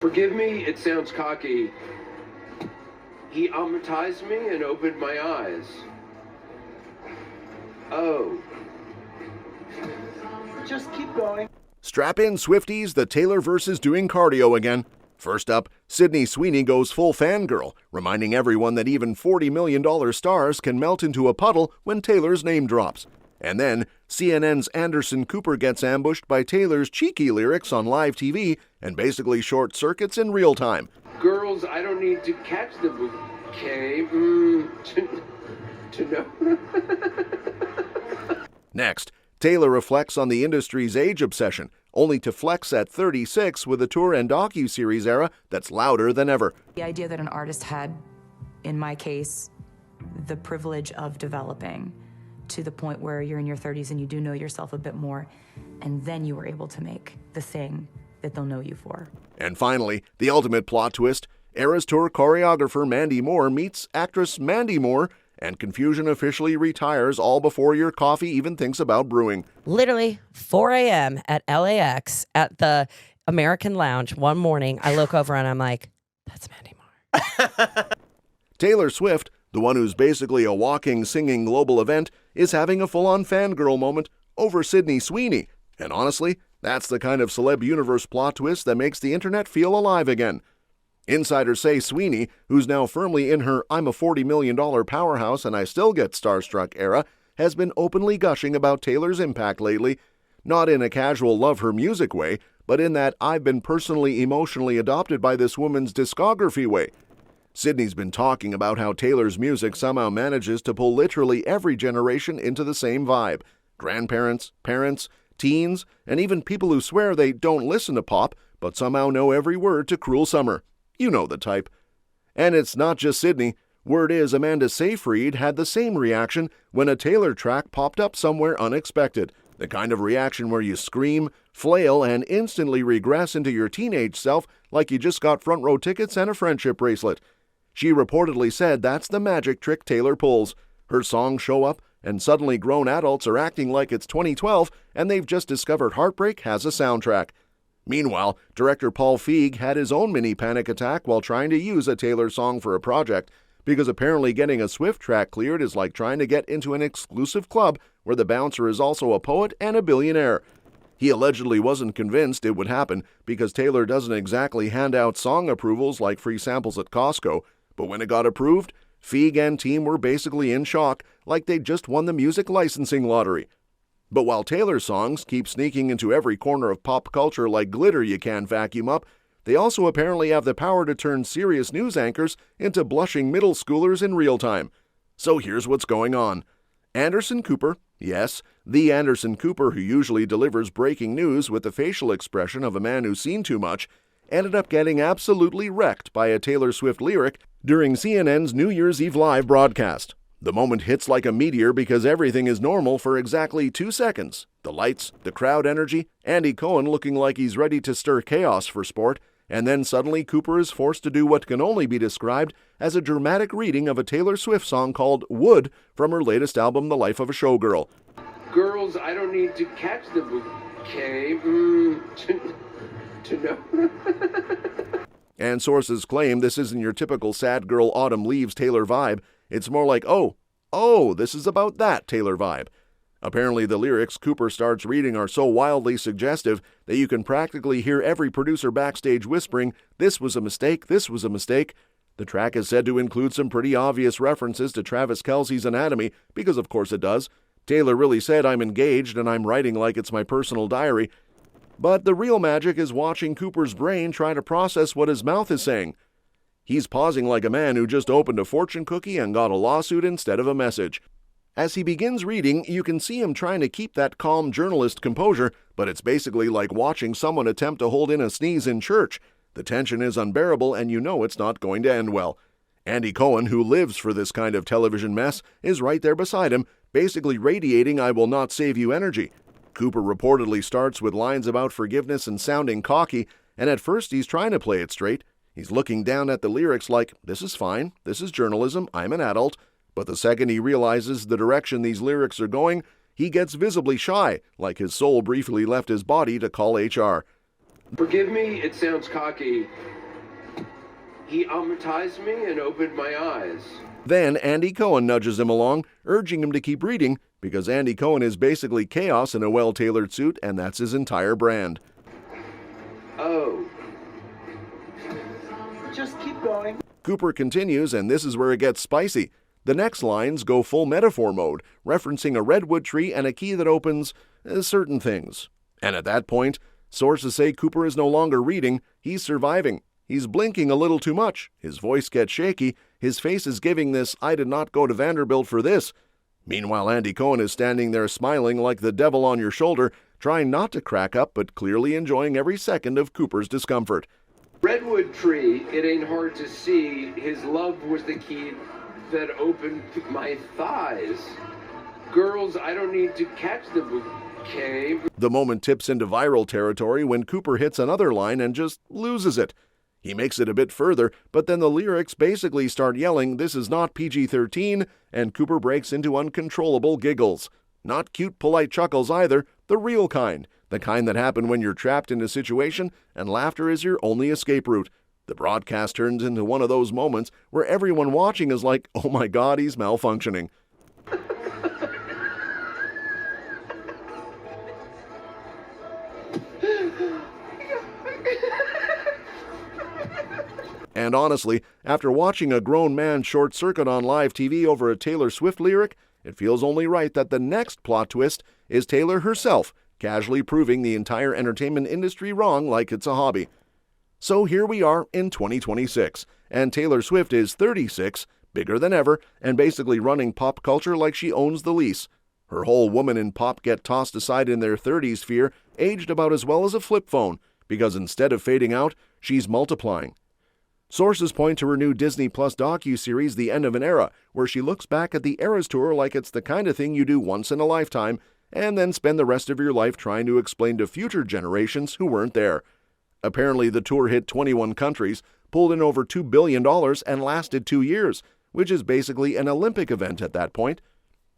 Forgive me, it sounds cocky. He hypnotized me and opened my eyes. Oh. Just keep going. Strap in, Swifties, the Taylorverse is doing cardio again. First up, Sydney Sweeney goes full fangirl, reminding everyone that even $40 million stars can melt into a puddle when Taylor's name drops. And then, CNN's Anderson Cooper gets ambushed by Taylor's cheeky lyrics on live TV and basically short circuits in real time. Girls, I don't need to catch the bouquet to know. Next, Taylor reflects on the industry's age obsession, only to flex at 36 with a tour-and-docuseries era that's louder than ever. The idea that an artist had, in my case, the privilege of developing to the point where you're in your 30s and you do know yourself a bit more, and then you were able to make the thing that they'll know you for. And finally, the ultimate plot twist, Eras Tour choreographer Mandy Moore meets actress Mandy Moore, and confusion officially retires all before your coffee even thinks about brewing. Literally 4 a.m. at LAX at the American Lounge one morning, I look over and I'm like, that's Mandy Moore. Taylor Swift, the one who's basically a walking, singing global event, is having a full-on fangirl moment over Sydney Sweeney. And honestly, that's the kind of celeb universe plot twist that makes the internet feel alive again. Insiders say Sweeney, who's now firmly in her I'm a $40 million powerhouse and I still get starstruck era, has been openly gushing about Taylor's impact lately, not in a casual love her music way, but in that I've been personally emotionally adopted by this woman's discography way. Sydney's been talking about how Taylor's music somehow manages to pull literally every generation into the same vibe. Grandparents, parents, teens, and even people who swear they don't listen to pop, but somehow know every word to Cruel Summer. You know the type. And it's not just Sydney. Word is Amanda Seyfried had the same reaction when a Taylor track popped up somewhere unexpected. The kind of reaction where you scream, flail, and instantly regress into your teenage self like you just got front row tickets and a friendship bracelet. She reportedly said that's the magic trick Taylor pulls. Her songs show up, and suddenly grown adults are acting like it's 2012 and they've just discovered heartbreak has a soundtrack. Meanwhile, director Paul Feig had his own mini panic attack while trying to use a Taylor song for a project, because apparently getting a Swift track cleared is like trying to get into an exclusive club where the bouncer is also a poet and a billionaire. He allegedly wasn't convinced it would happen because Taylor doesn't exactly hand out song approvals like free samples at Costco, but when it got approved, Feig and team were basically in shock, like they'd just won the music licensing lottery. But while Taylor songs keep sneaking into every corner of pop culture like glitter you can't vacuum up, they also apparently have the power to turn serious news anchors into blushing middle schoolers in real time. So here's what's going on. Anderson Cooper, yes, the Anderson Cooper who usually delivers breaking news with the facial expression of a man who's seen too much, ended up getting absolutely wrecked by a Taylor Swift lyric during CNN's New Year's Eve live broadcast. The moment hits like a meteor because everything is normal for exactly 2 seconds. The lights, the crowd energy, Andy Cohen looking like he's ready to stir chaos for sport, and then suddenly Cooper is forced to do what can only be described as a dramatic reading of a Taylor Swift song called Wood from her latest album, The Life of a Showgirl. Girls, I don't need to catch the bouquet to know. And sources claim this isn't your typical sad girl autumn leaves Taylor vibe. It's more like, oh, this is about that Taylor vibe. Apparently the lyrics Cooper starts reading are so wildly suggestive that you can practically hear every producer backstage whispering, "This was a mistake, this was a mistake." The track is said to include some pretty obvious references to Travis Kelce's Anatomy, because of course it does. Taylor really said, "I'm engaged and I'm writing like it's my personal diary." But the real magic is watching Cooper's brain try to process what his mouth is saying. He's pausing like a man who just opened a fortune cookie and got a lawsuit instead of a message. As he begins reading, you can see him trying to keep that calm journalist composure, but it's basically like watching someone attempt to hold in a sneeze in church. The tension is unbearable and you know it's not going to end well. Andy Cohen, who lives for this kind of television mess, is right there beside him, basically radiating "I will not save you" energy. Cooper reportedly starts with lines about forgiveness and sounding cocky, and at first he's trying to play it straight. He's looking down at the lyrics like, this is fine, this is journalism, I'm an adult. But the second he realizes the direction these lyrics are going, he gets visibly shy, like his soul briefly left his body to call HR. Forgive me, it sounds cocky. He hypnotized me and opened my eyes. Then Andy Cohen nudges him along, urging him to keep reading, because Andy Cohen is basically chaos in a well-tailored suit, and that's his entire brand. Oh. Just keep going. Cooper continues, and this is where it gets spicy. The next lines go full metaphor mode, referencing a redwood tree and a key that opens certain things. And at that point, sources say Cooper is no longer reading, he's surviving. He's blinking a little too much, his voice gets shaky, his face is giving this "I did not go to Vanderbilt for this." Meanwhile, Andy Cohen is standing there smiling like the devil on your shoulder, trying not to crack up but clearly enjoying every second of Cooper's discomfort. Redwood tree, it ain't hard to see. His love was the key that opened my thighs. Girls, I don't need to catch the bouquet. The moment tips into viral territory when Cooper hits another line and just loses it. He makes it a bit further, but then the lyrics basically start yelling, "This is not PG-13, and Cooper breaks into uncontrollable giggles. Not cute, polite chuckles either, the real kind. The kind that happen when you're trapped in a situation and laughter is your only escape route. The broadcast turns into one of those moments where everyone watching is like, "Oh my God, he's malfunctioning." And honestly, after watching a grown man short circuit on live TV over a Taylor Swift lyric, it feels only right that the next plot twist is Taylor herself casually proving the entire entertainment industry wrong like it's a hobby. So here we are in 2026, and Taylor Swift is 36, bigger than ever, and basically running pop culture like she owns the lease. Her whole woman in pop get tossed aside in their 30s fear aged about as well as a flip phone, because instead of fading out, she's multiplying. Sources point to her new Disney Plus docuseries The End of an Era, where she looks back at the Eras Tour like it's the kind of thing you do once in a lifetime, and then spend the rest of your life trying to explain to future generations who weren't there. Apparently, the tour hit 21 countries, pulled in over $2 billion, and lasted 2 years, which is basically an Olympic event at that point.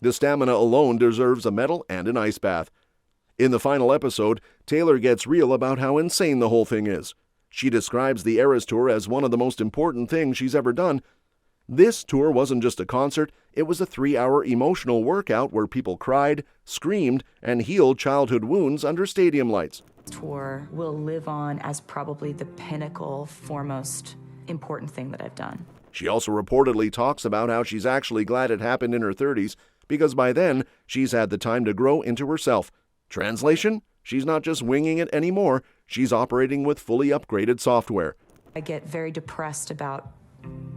The stamina alone deserves a medal and an ice bath. In the final episode, Taylor gets real about how insane the whole thing is. She describes the Eras Tour as one of the most important things she's ever done. This tour wasn't just a concert, it was a 3-hour emotional workout where people cried, screamed, and healed childhood wounds under stadium lights. Tour will live on as probably the pinnacle, foremost important thing that I've done. She also reportedly talks about how she's actually glad it happened in her 30s, because by then, she's had the time to grow into herself. Translation? She's not just winging it anymore, she's operating with fully upgraded software. I get very depressed about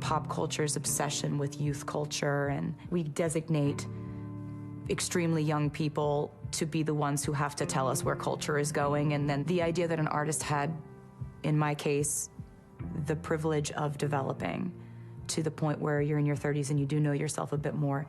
pop culture's obsession with youth culture, and we designate extremely young people to be the ones who have to tell us where culture is going. And then the idea that an artist had, in my case, the privilege of developing to the point where you're in your 30s and you do know yourself a bit more,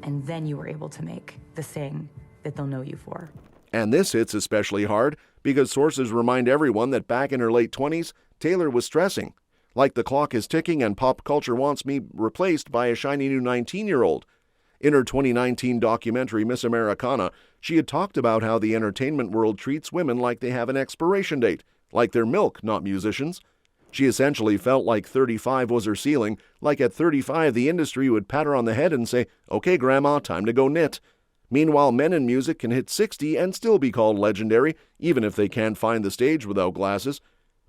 and then you were able to make the thing that they'll know you for. And this hits especially hard because sources remind everyone that back in her late 20s, Taylor was stressing. Like the clock is ticking and pop culture wants me replaced by a shiny new 19-year-old. In her 2019 documentary Miss Americana, she had talked about how the entertainment world treats women like they have an expiration date, like they're milk, not musicians. She essentially felt like 35 was her ceiling, like at 35 the industry would pat her on the head and say, "Okay, Grandma, time to go knit." Meanwhile, men in music can hit 60 and still be called legendary, even if they can't find the stage without glasses.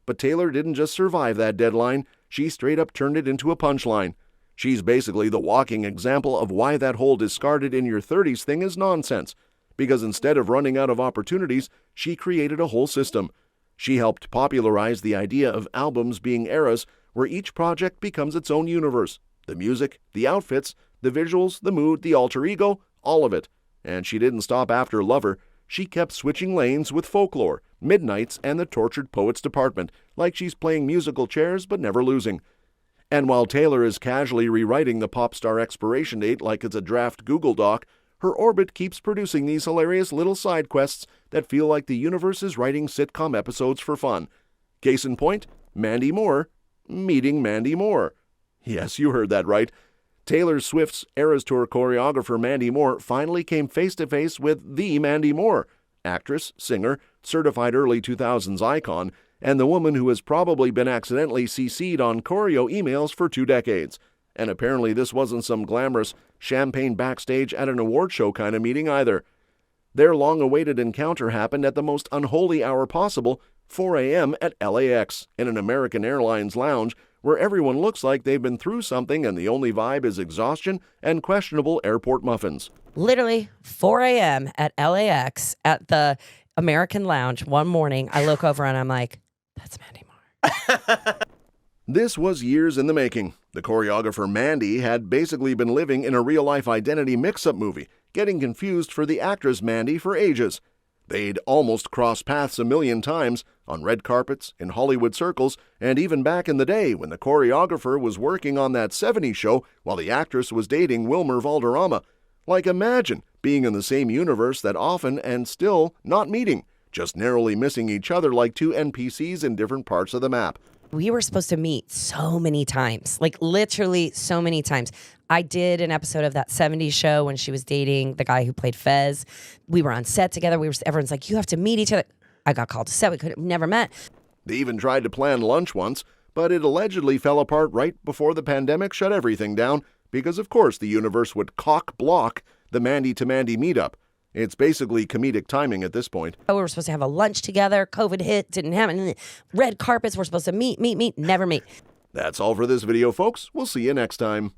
But Taylor didn't just survive that deadline, she straight up turned it into a punchline. She's basically the walking example of why that whole discarded in your 30s thing is nonsense. Because instead of running out of opportunities, she created a whole system. She helped popularize the idea of albums being eras where each project becomes its own universe. The music, the outfits, the visuals, the mood, the alter ego, all of it. And she didn't stop after Lover. She kept switching lanes with Folklore, Midnights, and the Tortured Poets Department, like she's playing musical chairs but never losing. And while Taylor is casually rewriting the pop star expiration date like it's a draft Google Doc, her orbit keeps producing these hilarious little side quests that feel like the universe is writing sitcom episodes for fun. Case in point, Mandy Moore meeting Mandy Moore. Yes, you heard that right. Taylor Swift's Eras Tour choreographer Mandy Moore finally came face-to-face with the Mandy Moore, actress, singer, certified early 2000s icon, and the woman who has probably been accidentally CC'd on choreo emails for 2 decades. And apparently this wasn't some glamorous champagne backstage at an award show kind of meeting either. Their long-awaited encounter happened at the most unholy hour possible, 4 a.m. at LAX, in an American Airlines lounge where everyone looks like they've been through something and the only vibe is exhaustion and questionable airport muffins. Literally 4 a.m. at LAX at the American Lounge one morning, I look over and I'm like, that's Mandy Moore. This was years in the making. The choreographer Mandy had basically been living in a real-life identity mix-up movie, getting confused for the actress Mandy for ages. They'd almost crossed paths a million times, on red carpets, in Hollywood circles, and even back in the day when the choreographer was working on that '70s show while the actress was dating Wilmer Valderrama. Like, imagine being in the same universe that often and still not meeting, just narrowly missing each other like two NPCs in different parts of the map. We were supposed to meet so many times, like literally so many times. I did an episode of that '70s show when she was dating the guy who played Fez. We were on set together. Everyone's like, you have to meet each other. I got called to set. We could have never met. They even tried to plan lunch once, but it allegedly fell apart right before the pandemic shut everything down because, of course, the universe would cock-block the Mandy to Mandy meetup. It's basically comedic timing at this point. We were supposed to have a lunch together. COVID hit, didn't happen. Red carpets, we're supposed to meet, never meet. That's all for this video, folks. We'll see you next time.